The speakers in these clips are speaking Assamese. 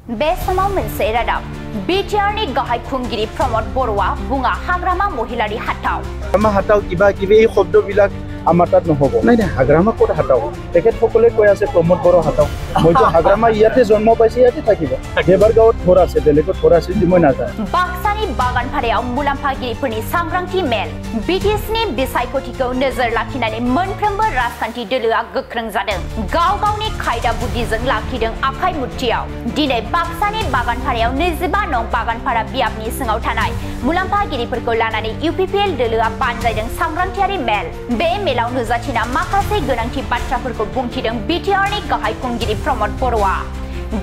बेसमाव मोनसे रादाब बिटिआरनि गाहाय खुंगिरि प्रमद बर'आ बुङा हाग्रामा महिलारि हाथाव हाग्रामा हाथाव किबा किबि এই শব্দবিলাক আমাৰ তাত নহব নাই নাই হাগ্ৰামা ক'ত হাতাও তেখেত সকলে কৈ আছে প্ৰমোদ বড় হাতাও মইতো হাগ্ৰামা ইয়াতে জন্ম পাইছে ইয়াতে থাকিব দেবাৰ গাঁৱত ঘৰ আছে বেলেগত ঘৰ আছে মই নাজানো বাক্সানি বাগানপাৰাयाव मुलाम्फागिरिफोरनि सांग्रांथि मेल बिटिसिनि बिसायख'थिखौ नोजोर लाखिनानै मोनफ्रोमबो राजखान्थि दोलोआ गोख्रों जादों गाव गावनि खायदा बुद्धिजों लाखिदों आखाइ मुथियाव दिनै बाक्सानि बागानपारायाव 25 नं बागानपारा बियाबनि सिङाव थानाय मुलाम्फागिरिफोरखौ लानानै इउपिपिएल दोलोआ बानजायदों सांग्रांथियारि मेल बे मेलाव नुजाथिना माखासे गोनांथि बाथ्राफोरखौ बुंथिदों बिटिआरनि गाहाय खुंगिरि प्रमद बर'आ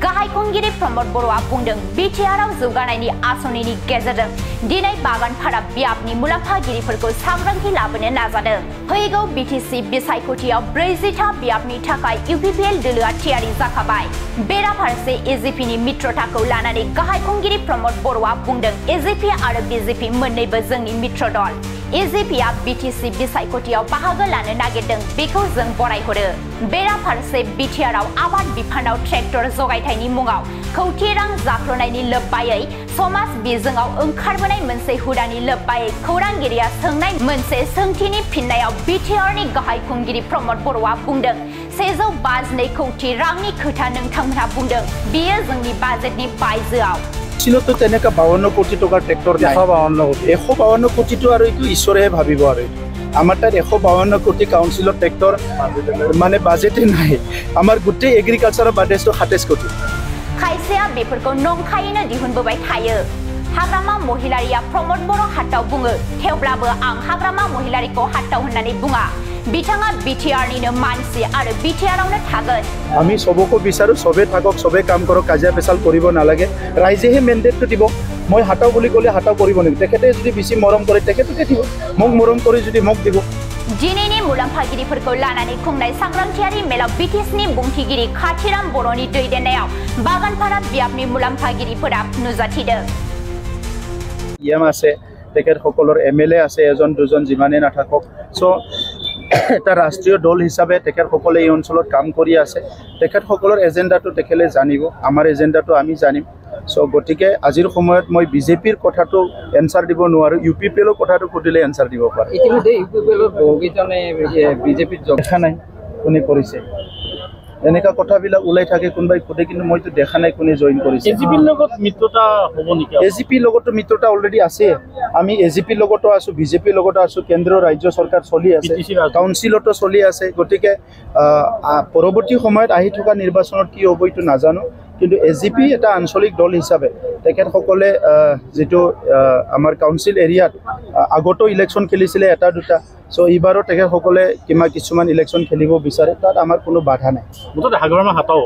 गाहाय खुंगिरि प्रमद बर'आ बुंदों बिटिआरआव जौगानायनि आसनिनि गेजेरजों दिनै बागानपारा बियाबनि मुलाम्फागिरिफोरखौ सांग्रांथि लाबोनो नाजादों फैगौ बिटिसि बिसायख'थियाव 40 था बियाबनि थाखाय इउपिपिएल दोलोआ थियारि जाखाबाय बेराफारसे एजिपिनि मित्रताखौ लानानै गाहाय खुंगिरि प्रमद बर'आ बुंदों एजिपि आरो बिजेपि मोन्नैबो जोंनि मित्र दल एजिपिआ बिटिसि बिसायख'थियाव बाहागो लानो नागिरदों बेखौ जों बरायहरो बेराफारसे बिटिआरआव आबाद बिफानाव ट्रेक्टर जगायथायनि मुङाव खौथि रां जाख्ल'नायनि लोब्बायै समाज बिजोङाव ओंखारबोनाय मोनसे हुदानि लोब्बायै खौरांगिरिया सोंनाय मोनसे सोंथिनि फिननायाव बिटिआरनि गाहाय खुंगिरि प्रमद बर'आ बुंदों 152 कोटी रांनि खोथा नोंथांमोनहा बुंदों बियो जोंनि बाजेटनि बायजोआव सिलतो तेनेका 52 कोटी टकार ट्रेक्टर 152 कोटीটো আৰু এইটো ঈশ্বৰে ভাবিব আৰু আমাৰ তাত 152 কোটি কাউন্সিলৰ ট্ৰেক্টৰ মানে বাজেটে নাই আমাৰ গোটেই এগ্ৰিকালচাৰৰ বাজেটটো 27 কোটি खायसेया बेफोरखौ नंखायैनो दिहुनबोबाय थायो हाग्रामा महिलारिया प्रमद बर' हाथाव बुङो थेवब्लाबो आं हाग्रामा महिलारिखौ हाथाव होननानै बुङा बिथाङा बिटिआरनिनो मानसि आरो बिटिआरआवनो थागोन আমি সবকো বিচাৰো সবে থাকক সবে কাম কৰক কাজিয়া পেছাল কৰিব নালাগে ৰাইজেহে মেন্ডেটটো দিব মই হাতাও বুলি ক'লে হাতাও কৰিব নেকি তেখেতে যদি বেছি মৰম কৰে তেখেতকে দিব মোক মৰম কৰি যদি মোক দিব दिनैनि मुलाम्फागिरिफोरखौ लानानै खुंनाय सांग्रांथियारि मेलाव बिटिसिनि बुंथिगिरि खाथिराम बर'नि दैदेननायाव बागानपारा बियाबनि मुलाम्फागिरिफोरा नुजाथिदों ইয়াম আছে তেখেত সকলৰ এমএলএ আছে এজন দুজন যিমানে নাথাকক সো এটা ৰাষ্ট্ৰীয় দল হিচাপে তেখেত সকলে এই অঞ্চলত কাম কৰি আছে তেখেত সকলৰ এজেন্ডাটো তেখেলে জানিব আমাৰ এজেন্ডাটো আমি জানিম সো গতিকে আজিৰ সময়ত মই বিজেপিৰ কথাটো এনসাৰ দিব নোৱাৰো ইউপিপিএলৰ কথাটো খুদিলে এনসাৰ দিব পাৰে ইতিমধ্যে ইউপিপিএলৰ বহুকেইজনে বিজেপিত দেখা নাই কোনে কৰিছে এনেকা কথাবিলাক ওলাই থাকে কোনবাই খুদে কিন্তু মইতো দেখা নাই কোনে জয়েন কৰিছে এজিপিৰ লগত মিত্ৰতা হ'ব নেকি এজিপিৰ লগতো মিত্ৰতা অলৰেডি আছে আমি এজিপিৰ লগতো আছো বিজেপিৰ লগতো আছো কেন্দ্ৰ ৰাজ্য চৰকাৰ চলি আছে কাউন্সিলতো চলি আছে গতিকে পৰৱৰ্তী সময়ত আহি থকা নিৰ্বাচনত কি হ'ব এইটো নাজানো কিন্তু এজিপি এটা আঞ্চলিক দল হিচাপে তেখেত সকলে যেটো আমাৰ কাউন্সিল এৰিয়াত আগতো ইলেকশন খেলিছিলে এটা দুটা সো ইবাৰো তেখেত সকলে কিছুমান ইলেকশন খেলিব বিচাৰে তাত আমাৰ কোনো বাধা নাই মুঠতে হাগ্ৰামা হাতাও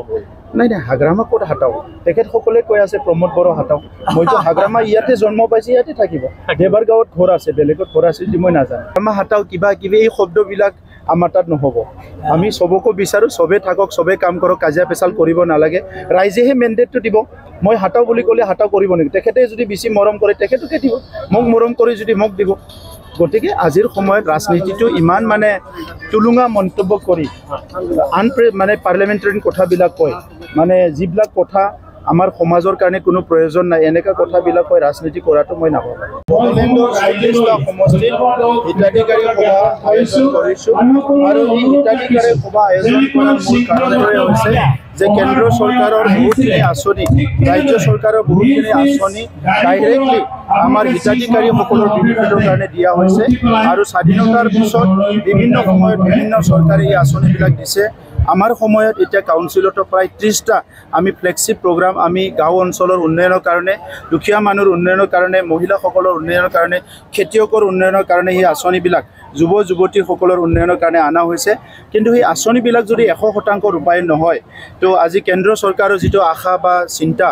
নাই নাই হাগ্ৰামা ক'ত হাতাও তেখেত সকলে কৈ আছে প্ৰমোদ বড় হাতাও মইতো হাগ্ৰামা ইয়াতে জন্ম পাইছে ইয়াতে থাকিব দেবাৰ গাঁৱত ঘৰ আছে বেলেগত ঘৰ আছে মই নাজানো হাগ্ৰামা হাতাও কিবা কিবি এই শব্দবিলাক আমাৰ তাত নহব আমি সবকো বিচাৰো সবে থাকক সবে কাম কৰক কাজিয়া পেছাল কৰিব নালাগে ৰাইজেহে মেন্ডেটটো দিব মই হাতাও বুলি ক'লে হাতাও কৰিব নেকি তেখেতে যদি বেছি মৰম কৰে তেখেতকে দিব মোক মৰম কৰি যদি মোক দিব গতিকে আজিৰ সময়ত ৰাজনীতিটো ইমান মানে তুলুঙা মন্তব্য কৰি মানে পাৰ্লিয়ামেণ্টাৰী কথাবিলাক কয় মানে যিবিলাক কথা আমাৰ সমাজৰ কাৰণে কোনো প্ৰয়োজন নাই এনেকা কথাবিলাক কয় ৰাজনীতি কৰাটো মই নাভাবোঁ বড়োলেণ্ডৰ 40টা সমষ্টিত হিতাধিকাৰী সভা আয়োজন কৰিছোঁ আৰু এই হিতাধিকাৰী সভা আয়োজন কৰাৰ মূল কাৰণটোৱে হৈছে যে কেন্দ্ৰ চৰকাৰৰ বহুতখিনি আঁচনি ৰাজ্য চৰকাৰৰ বহুতখিনি আঁচনি ডাইৰেক্টলি আমাৰ হিতাধিকাৰীসকলৰ বেনিফিটৰ কাৰণে দিয়া হৈছে আৰু স্বাধীনতাৰ পিছত বিভিন্ন সময়ত বিভিন্ন চৰকাৰে এই আঁচনিবিলাক দিছে আমাৰ সময়ত এতিয়া কাউন্সিলতো প্ৰায় 30টা আমি ফ্লেগশিপ প্ৰগ্ৰাম আমি গাঁও অঞ্চলৰ উন্নয়নৰ কাৰণে দুখীয়া মানুহৰ উন্নয়নৰ কাৰণে মহিলাসকলৰ উন্নয়নৰ কাৰণে খেতিয়কৰ উন্নয়নৰ কাৰণে এই আঁচনিবিলাক যুৱ যুৱতীসকলৰ উন্নয়নৰ কাৰণে আনা হৈছে কিন্তু এই আঁচনিবিলাক যদি 100% ৰূপায়ণ নহয় তো আজি কেন্দ্ৰ চৰকাৰৰ যিটো আশা বা চিন্তা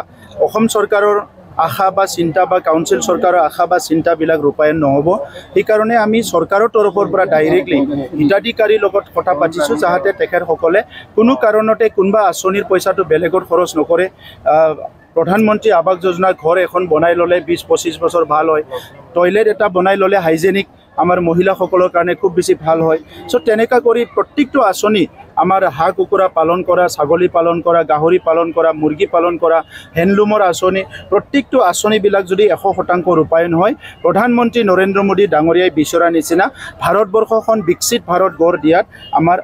অসম চৰকাৰৰ আশা বা চিন্তা বা কাউন্সিল চৰকাৰৰ আশা বা চিন্তাবিলাক ৰূপায়ণ নহ'ব সেইকাৰণে আমি চৰকাৰৰ তৰফৰ পৰা ডাইৰেক্টলি হিতাধিকাৰীৰ লগত কথা পাতিছোঁ যাতে তেখেতসকলে কোনো কাৰণতে কোনোবা আঁচনিৰ পইচাটো বেলেগত খৰচ নকৰে প্ৰধানমন্ত্ৰী আৱাস যোজনা ঘৰ এখন বনাই ল'লে 20-25 বছৰ ভাল হয় টয়লেট এটা বনাই ল'লে হাইজেনিক আমাৰ মহিলাসকলৰ কাৰণে খুব বেছি ভাল হয় সো তেনেকা কৰি প্ৰত্যেকটো আঁচনি আমাৰ হাঁহ কুকুৰা পালন কৰা, ছাগলী পালন কৰা, গাহৰি পালন কৰা, মুৰ্গী পালন কৰা, হেণ্ডলুমৰ আঁচনি, প্ৰত্যেকটো আঁচনিবিলাক যদি 100% ৰূপায়ণ হয়, প্ৰধানমন্ত্ৰী নৰেন্দ্ৰ মোদী ডাঙৰীয়াই বিচৰা নিচিনা ভাৰতবৰ্ষখন বিকশিত ভাৰত গঢ় দিয়াত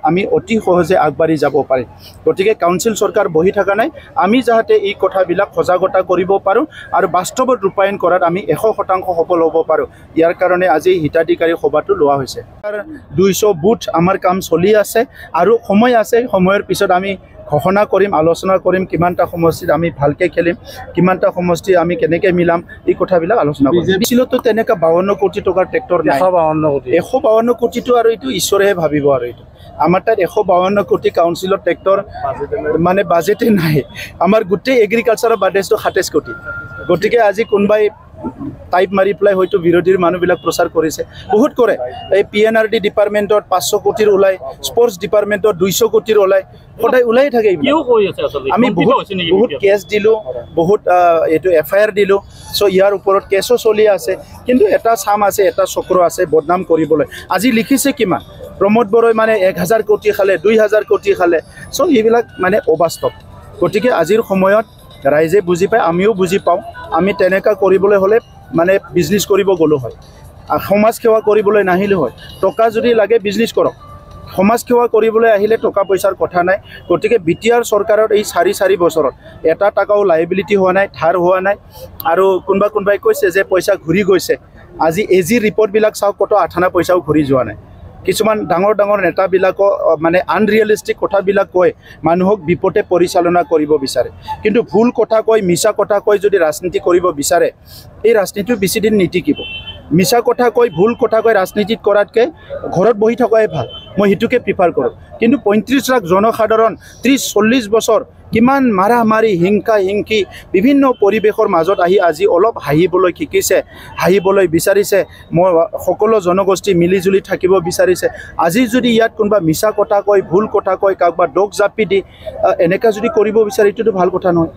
আমি অতি সহজে আগবাঢ়ি যাব পাৰিম। গতিকে কাউন্সিল চৰকাৰ বহি থকা নাই, আমি যাতে এই কথাবিলাক সজাগতা কৰিব পাৰোঁ আৰু বাস্তৱত ৰূপায়ণ কৰাত আমি 100% সফল হ'ব পাৰোঁ। ইয়াৰ কাৰণে আজি হিতাধিকাৰী সভাটো লোৱা হৈছে। 200 বুথ আমাৰ কাম চলি আছে আৰু সময় আছে, সময়ৰ পিছত আমি ঘোষণা কৰিম, আলোচনা কৰিম, কিমানটা সমষ্টিত আমি ভালকৈ খেলিম, কিমানটা সমষ্টি আমি কেনেকৈ মিলাম, এই কথাবিলাক আলোচনা কৰিম। বিচিলতো তেনেকুৱা 52 কোটি টকাৰ ট্ৰেক্টৰ নাই। 152 কোটিটো আৰু এইটো ঈশ্বৰেহে ভাবিব। আৰু এইটো আমাৰ তাত 152 কোটি কাউন্সিলৰ ট্ৰেক্টৰ মানে বাজেটে নাই। আমাৰ গোটেই এগ্ৰিকালচাৰৰ বাজেটটো 27 কোটি। গতিকে আজি কোনোবাই টাইপ মাৰি পেলাই হয়তো বিৰোধীৰ মানুহবিলাক প্ৰচাৰ কৰিছে, বহুত কৰে। এই PNRD ডিপাৰ্টমেণ্টত 500 কোটিৰ ওলায়, স্পৰ্টছ ডিপাৰ্টমেণ্টত 200 কোটিৰ ওলায়, সদায় ওলাই থাকে। আমি বহুত কেছ দিলোঁ, বহুত এইটো FIR দিলোঁ। চ' ইয়াৰ ওপৰত কেছো চলি আছে, কিন্তু এটা চাম আছে, এটা চক্ৰ আছে বদনাম কৰিবলৈ। আজি লিখিছে কিমান প্ৰমোদ বড়োই মানে 1000 কোটি খালে, 2000 কোটি খালে। চ' এইবিলাক মানে অবাস্তৱ। গতিকে আজিৰ সময়ত ৰাইজে বুজি পায়, আমিও বুজি পাওঁ। আমি তেনেকুৱা কৰিবলৈ হ'লে মানে বিজনেছ কৰিব গ'লোঁ হয়, সমাজ সেৱা কৰিবলৈ নাহিলোঁ হয়। টকা যদি লাগে বিজনেছ কৰক, সমাজ সেৱা কৰিবলৈ আহিলে টকা পইচাৰ কথা নাই। গতিকে BTR চৰকাৰৰ এই 4 বছৰত এটা টকাও লাইবিলিটি হোৱা নাই, ধাৰ হোৱা নাই। আৰু কোনোবাই কৈছে যে পইচা ঘূৰি গৈছে। আজি AG ৰিপৰ্টবিলাক চাওক, কত 8 আনা পইচাও ঘূৰি যোৱা নাই। কিছুমান ডাঙৰ নেতাবিলাকক মানে আনৰিয়েলিষ্টিক কথাবিলাক কৈ মানুহক বিপথে পৰিচালনা কৰিব বিচাৰে। কিন্তু ভুল কথা কৈ, মিছা কথা কৈ যদি ৰাজনীতি কৰিব বিচাৰে, এই ৰাজনীতিটো বেছিদিন নিটিকিব। মিছা কথা কৈ, ভুল কথা কৈ ৰাজনীতিত কৰাতকৈ ঘৰত বহি থকাই ভাল, মই সেইটোকে প্ৰিফাৰ কৰোঁ। কিন্তু 35 লাখ জনসাধাৰণ 30-40 বছৰ কিমান মাৰি হিংসি বিভিন্ন পৰিৱেশৰ মাজত আহি আজি অলপ হাঁহিবলৈ শিকিছে, হাঁহিবলৈ বিচাৰিছে। মই সকলো জনগোষ্ঠী মিলিজুলি থাকিব বিচাৰিছে। আজি যদি ইয়াত কোনোবা মিছা কথা কয়, ভুল কথা কয়, কাৰোবাক দোষ জাপি দি এনেকুৱা যদি কৰিব বিচাৰে, এইটোতো ভাল কথা নহয়।